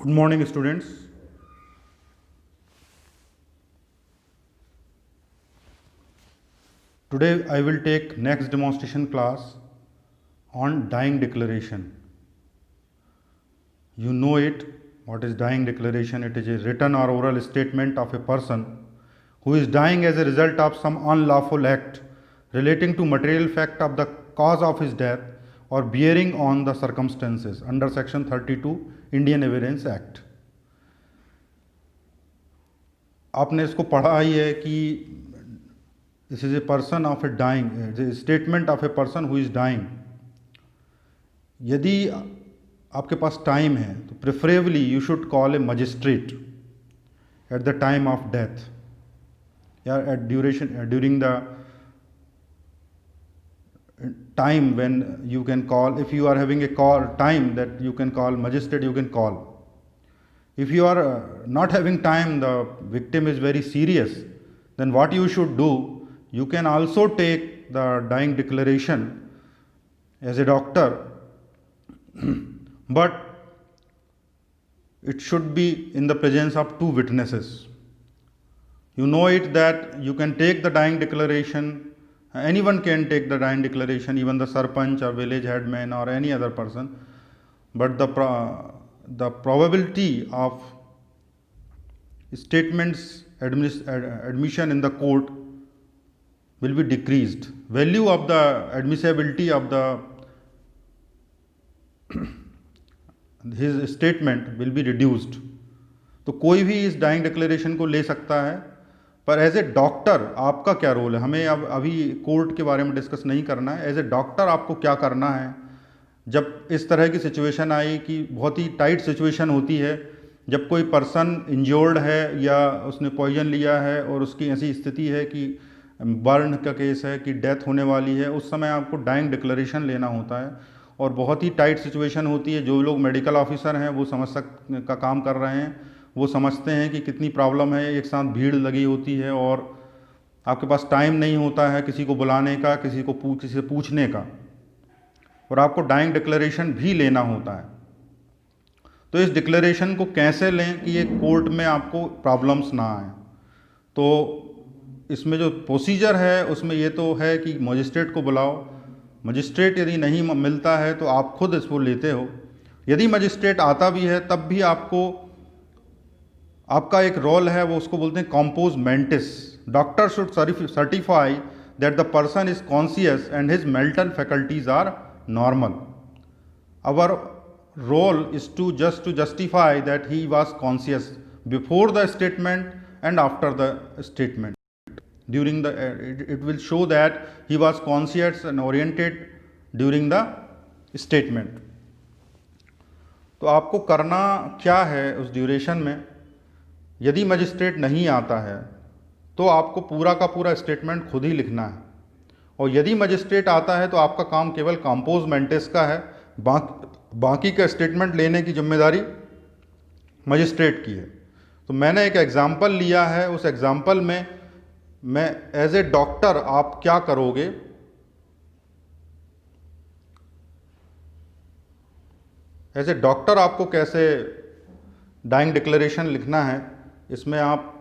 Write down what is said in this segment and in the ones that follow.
Good morning, students. Today I will take next demonstration class on dying declaration. You know it. What is dying declaration? It is a written or oral statement of a person who is dying as a result of some unlawful act relating to material fact of the cause of his death or bearing on the circumstances under section 32 Indian Evidence Act. आपने इसको पढ़ा ही है कि this is a person of a dying, statement of a person who is dying. यदि आपके पास time है तो preferably you should call a magistrate at the time of death या at during the time when you can call. If you are having a call time that you can call magistrate, you can call. If you are not having time, the victim is very serious, then what you should do, you can also take the dying declaration as a doctor, but it should be in the presence of two witnesses. You know it that you can take the dying declaration, anyone can take the dying declaration, even the sarpanch or village headman or any other person, but the probability of statements admission in the court will be decreased. Value of the admissibility of the his statement will be reduced. तो कोई भी इस dying declaration को ले सकता है, पर as a doctor आपका क्या रोल है? हमें अब अभी कोर्ट के बारे में डिस्कस नहीं करना है. एज ए डॉक्टर आपको क्या करना है जब इस तरह की सिचुएशन आई कि बहुत ही टाइट सिचुएशन होती है, जब कोई पर्सन इंजर्ड है या उसने पॉइजन लिया है और उसकी ऐसी स्थिति है कि बर्न का केस है कि डेथ होने वाली है, उस समय आपको डाइंग डिक्लेरेशन लेना होता है और बहुत ही टाइट सिचुएशन होती है. जो लोग मेडिकल ऑफिसर हैं वो का काम कर रहे हैं, वो समझते हैं कि कितनी प्रॉब्लम है, एक साथ भीड़ लगी होती है और आपके पास टाइम नहीं होता है किसी को बुलाने का, किसी से पूछने का, और आपको डाइंग डिक्लेरेशन भी लेना होता है. तो इस डिक्लेरेशन को कैसे लें कि ये कोर्ट में आपको प्रॉब्लम्स ना आए? तो इसमें जो प्रोसीजर है उसमें ये तो है कि मजिस्ट्रेट को बुलाओ. मजिस्ट्रेट यदि नहीं मिलता है तो आप खुद इसको लेते हो. यदि मजिस्ट्रेट आता भी है तब भी आपका एक रोल है, वो उसको बोलते हैं compos mentis. Doctor should certify that the person is conscious and his mental faculties are normal. Our role is to justify that he was conscious before the statement and after the statement. During the it will show that he was conscious and oriented during the statement. तो आपको करना क्या है उस duration में? यदि magistrate नहीं आता है तो आपको पूरा का पूरा स्टेटमेंट खुद ही लिखना है, और यदि मजिस्ट्रेट आता है तो आपका काम केवल कॉम्पोज मेंटिस का है. बाकी का स्टेटमेंट लेने की जिम्मेदारी मजिस्ट्रेट की है. तो मैंने एक एग्जाम्पल लिया है, उस एग्जाम्पल में मैं एज ए डॉक्टर आप क्या करोगे, एज ए डॉक्टर आपको कैसे डाइंग डिक्लेरेशन लिखना है, इसमें आप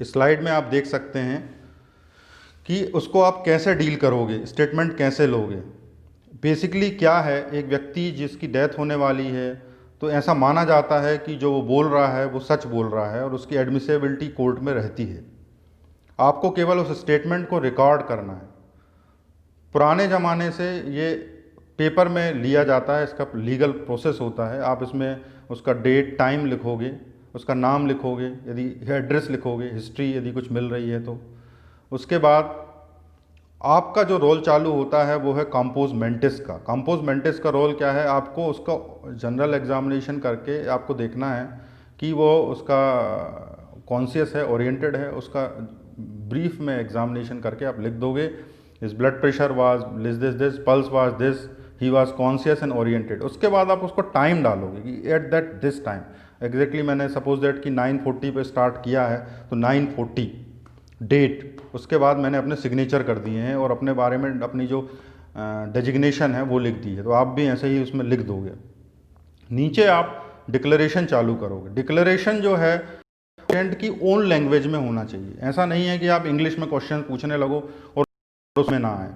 स्लाइड में आप देख सकते हैं कि उसको आप कैसे डील करोगे, स्टेटमेंट कैसे लोगे. बेसिकली क्या है, एक व्यक्ति जिसकी डेथ होने वाली है तो ऐसा माना जाता है कि जो वो बोल रहा है वो सच बोल रहा है और उसकी एडमिसिबिलिटी कोर्ट में रहती है. आपको केवल उस स्टेटमेंट को रिकॉर्ड करना है. पुराने ज़माने से ये पेपर में लिया जाता है, इसका लीगल प्रोसेस होता है. आप इसमें उसका डेट टाइम लिखोगे, उसका नाम लिखोगे, यदि एड्रेस लिखोगे, हिस्ट्री यदि कुछ मिल रही है तो. उसके बाद आपका जो रोल चालू होता है वो है कॉम्पोज मेंटिस का. कॉम्पोज मेंटिस का रोल क्या है? आपको उसका जनरल एग्जामिनेशन करके आपको देखना है कि वो उसका कॉन्शियस है, ओरिएंटेड है. उसका ब्रीफ में एग्जामिनेशन करके आप लिख दोगे, his blood pressure was this, pulse was this, he was conscious and oriented. उसके बाद आप उसको टाइम डालोगे कि at that this time exactly मैंने सपोज दैट कि 9:40 पे स्टार्ट किया है तो 9:40 डेट, उसके बाद मैंने अपने सिग्नेचर कर दिए हैं और अपने बारे में अपनी जो डेजिग्नेशन है वो लिख दी है। तो आप भी ऐसे ही उसमें लिख दोगे। नीचे आप डिक्लेरेशन चालू करोगे। डिक्लेरेशन जो है पेशेंट की ओन लैंग्वेज में होना चाहिए। ऐसा नहीं है कि आप इंग्लिश में क्वेश्चन पूछने लगो और उसमें ना आए।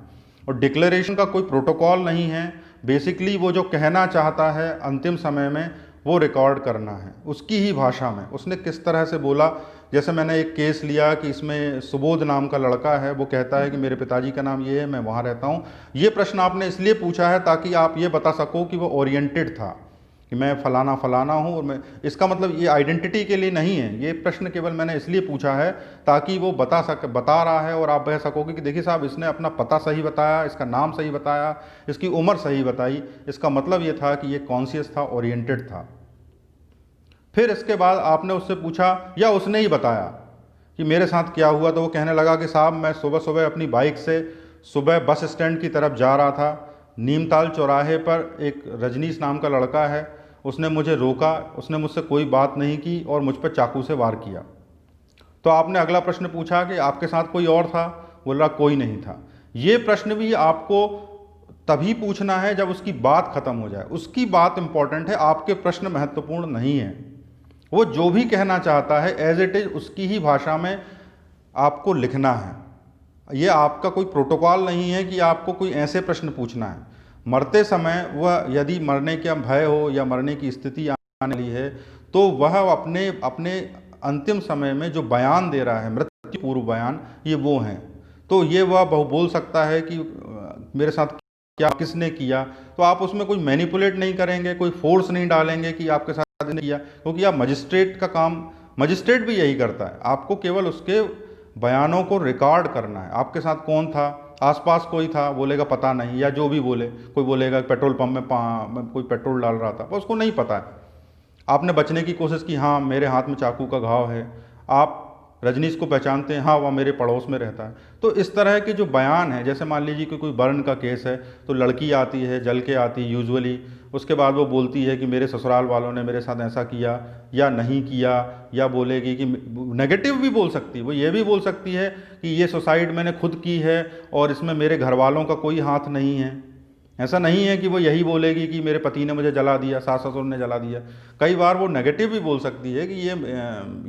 और डिक्लेरेशन का कोई प्रोटोकॉल नहीं है। बेसिकली वो जो कहना चाहता है अंतिम समय में वो रिकॉर्ड करना है उसकी ही भाषा में। उसने किस तरह से बोला, जैसे मैंने एक केस लिया कि इसमें सुबोध नाम का लड़का है, वो कहता है कि मेरे पिताजी का नाम ये है, मैं वहाँ रहता हूँ। ये प्रश्न आपने इसलिए पूछा है ताकि आप ये बता सको कि वो ओरिएंटेड था, कि मैं फलाना फलाना हूँ। और मैं, इसका मतलब ये आइडेंटिटी के लिए नहीं है। ये प्रश्न केवल मैंने इसलिए पूछा है ताकि वो बता रहा है और आप कह सकोगे कि देखिए साहब इसने अपना पता सही बताया, इसका नाम सही बताया, इसकी उम्र सही बताई। इसका मतलब ये था कि ये कॉन्शियस था, ओरिएंटेड था। फिर इसके बाद आपने उससे पूछा या उसने ही बताया कि मेरे साथ क्या हुआ, तो वो कहने लगा कि साहब मैं सुबह सुबह अपनी बाइक से सुबह बस स्टैंड की तरफ जा रहा था। नीमताल चौराहे पर एक रजनीश नाम का लड़का है, उसने मुझे रोका, उसने मुझसे कोई बात नहीं की और मुझ पर चाकू से वार किया। तो आपने अगला प्रश्न पूछा कि आपके साथ कोई और था, बोला कोई नहीं था। ये प्रश्न भी आपको तभी पूछना है जब उसकी बात खत्म हो जाए। उसकी बात इंपॉर्टेंट है, आपके प्रश्न महत्वपूर्ण नहीं है। वो जो भी कहना चाहता है एज इट इज उसकी ही भाषा में आपको लिखना है। ये आपका कोई प्रोटोकॉल नहीं है कि आपको कोई ऐसे प्रश्न पूछना है। मरते समय वह यदि मरने का भय हो या मरने की स्थिति आने वाली है तो वह अपने अपने अंतिम समय में जो बयान दे रहा है, मृत्यु पूर्व बयान, ये वो हैं। तो ये वह बोल सकता है कि मेरे साथ क्या किसने किया। तो आप उसमें कोई मैनिपुलेट नहीं करेंगे, कोई फोर्स नहीं डालेंगे कि आपके साथ ने किया, क्योंकि आप मजिस्ट्रेट का काम, मजिस्ट्रेट भी यही करता है। आपको केवल उसके बयानों को रिकॉर्ड करना है। आपके साथ कौन था, आसपास कोई था, बोलेगा पता नहीं, या जो भी बोले, कोई बोलेगा पेट्रोल पंप में कोई पेट्रोल डाल रहा था, पर उसको नहीं पता है। आपने बचने की कोशिश की, हाँ मेरे हाथ में चाकू का घाव है, आप रजनीश को पहचानते हैं, हाँ वह मेरे पड़ोस में रहता है। तो इस तरह के जो बयान है, जैसे मान लीजिए कि कोई बर्न का केस है तो लड़की आती है, जल के आती है यूजुअली, उसके बाद वो बोलती है कि मेरे ससुराल वालों ने मेरे साथ ऐसा किया या नहीं किया, या बोलेगी कि नेगेटिव भी बोल सकती है। वो ये भी बोल सकती है कि ये सुसाइड मैंने खुद की है और इसमें मेरे घर वालों का कोई हाथ नहीं है। ऐसा नहीं है कि वो यही बोलेगी कि मेरे पति ने मुझे जला दिया, सास ससुर ने जला दिया। कई बार वो नेगेटिव भी बोल सकती है कि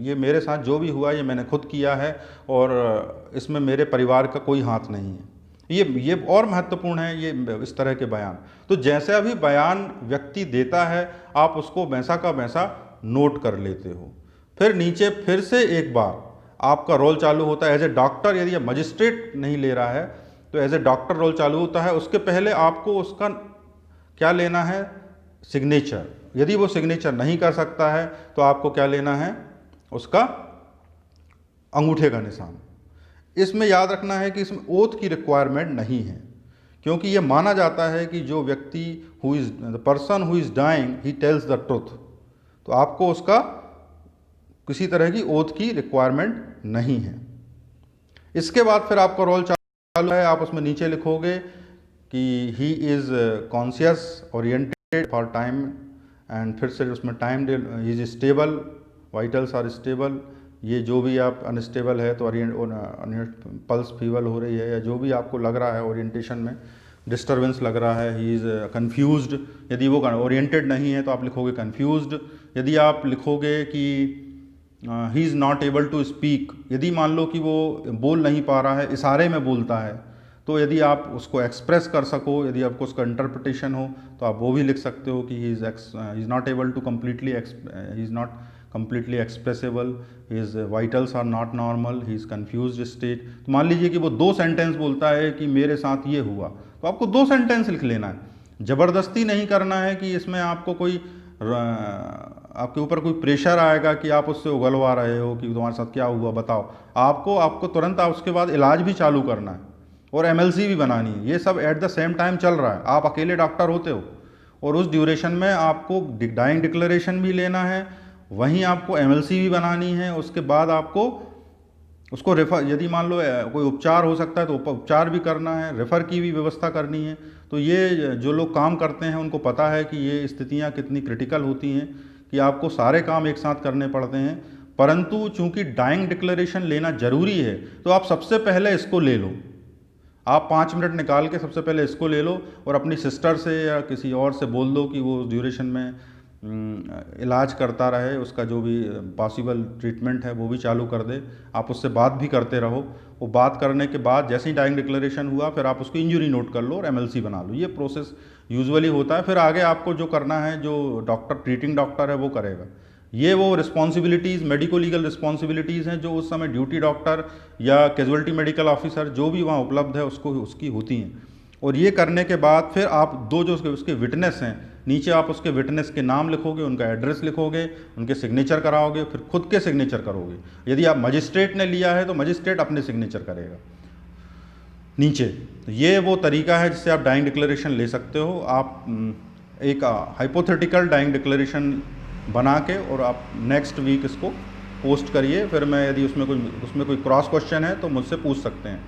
ये मेरे साथ जो भी हुआ ये मैंने खुद किया है और इसमें मेरे परिवार का कोई हाथ नहीं है। ये और महत्वपूर्ण है ये इस तरह के बयान। तो जैसे अभी बयान व्यक्ति देता है आप उसको वैसा का वैसा नोट कर लेते हो। फिर नीचे फिर से एक बार आपका रोल चालू होता है एज ए डॉक्टर। यदि मजिस्ट्रेट नहीं ले रहा है तो एज ए डॉक्टर रोल चालू होता है। उसके पहले आपको उसका क्या लेना है, सिग्नेचर। यदि वो सिग्नेचर नहीं कर सकता है तो आपको क्या लेना है, उसका अंगूठे का निशान। इसमें याद रखना है कि इसमें ओथ की रिक्वायरमेंट नहीं है, क्योंकि ये माना जाता है कि जो व्यक्ति who is the person who is dying he tells the truth. तो आपको उसका किसी तरह की ओथ की रिक्वायरमेंट नहीं है। इसके बाद फिर आपका रोल चालू है। आप उसमें नीचे लिखोगे कि he is conscious, oriented for time, and फिर से उसमें time he is stable, vitals are stable. ये जो भी आप अनस्टेबल है तो पल्स फीवल हो रही है या जो भी आपको लग रहा है ओरिएंटेशन में डिस्टर्बेंस लग रहा है। ही इज़ कन्फ्यूज्ड, यदि वो ओरिएंटेड नहीं है तो आप लिखोगे कन्फ्यूज्ड। यदि आप लिखोगे कि he is not able to speak, यदि मान लो कि वो बोल नहीं पा रहा है, इशारे में बोलता है, तो यदि आप उसको एक्सप्रेस कर सको, यदि आपको उसका इंटरप्रिटेशन हो तो आप वो भी लिख सकते हो कि he is not able to completely, he is not completely expressible, his vitals are not normal, he is confused state। तो मान लीजिए कि वो 2 सेंटेंस बोलता है कि मेरे साथ ये हुआ, तो आपको 2 सेंटेंस लिख लेना है। ज़बरदस्ती नहीं करना है कि इसमें आपको कोई आपके ऊपर कोई प्रेशर आएगा कि आप उससे उगलवा रहे हो कि तुम्हारे साथ क्या हुआ बताओ। आपको तुरंत उसके बाद इलाज भी चालू करना है और MLC भी बनानी है। ये सब एट द सेम टाइम चल रहा है। आप अकेले डॉक्टर होते हो और उस ड्यूरेशन में आपको डाइंग डिक्लेरेशन भी लेना है, वहीं आपको MLC भी बनानी है। उसके बाद आपको उसको रेफ़र, यदि मान लो कोई उपचार हो सकता है तो उपचार भी करना है, रेफ़र की भी व्यवस्था करनी है। तो ये जो लोग काम करते हैं उनको पता है कि ये स्थितियाँ कितनी क्रिटिकल होती हैं कि आपको सारे काम एक साथ करने पड़ते हैं। परंतु चूंकि डाइंग डिक्लेरेशन लेना ज़रूरी है तो आप सबसे पहले इसको ले लो। आप 5 मिनट निकाल के सबसे पहले इसको ले लो और अपनी सिस्टर से या किसी और से बोल दो कि वो उस ड्यूरेशन में इलाज करता रहे, उसका जो भी पॉसिबल ट्रीटमेंट है वो भी चालू कर दे। आप उससे बात भी करते रहो। वो बात करने के बाद जैसे ही डाइंग डिक्लेरेशन हुआ फिर आप उसको इंजरी नोट कर लो और एमएलसी बना लो। ये प्रोसेस यूजुअली होता है। फिर आगे आपको जो करना है, जो डॉक्टर ट्रीटिंग डॉक्टर है वो करेगा। ये वो रिस्पॉन्सिबिलिटीज़, मेडिको लीगल रिस्पॉन्सिबिलिटीज़ हैं जो उस समय ड्यूटी डॉक्टर या कैजुअल्टी मेडिकल ऑफिसर जो भी वहाँ उपलब्ध है उसको उसकी होती हैं। और ये करने के बाद फिर आप दो जो उसके विटनेस हैं, नीचे आप उसके विटनेस के नाम लिखोगे, उनका एड्रेस लिखोगे, उनके सिग्नेचर कराओगे, फिर खुद के सिग्नेचर करोगे। यदि आप मजिस्ट्रेट ने लिया है तो मजिस्ट्रेट अपने सिग्नेचर करेगा नीचे। तो ये वो तरीका है जिससे आप डाइंग डिक्लेरेशन ले सकते हो। आप एक हाइपोथेटिकल डाइंग डिक्लेरेशन बना के और आप नेक्स्ट वीक इसको पोस्ट करिए। फिर मैं यदि उसमें कोई क्रॉस क्वेश्चन है तो मुझसे पूछ सकते हैं।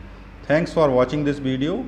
Thanks for watching this video.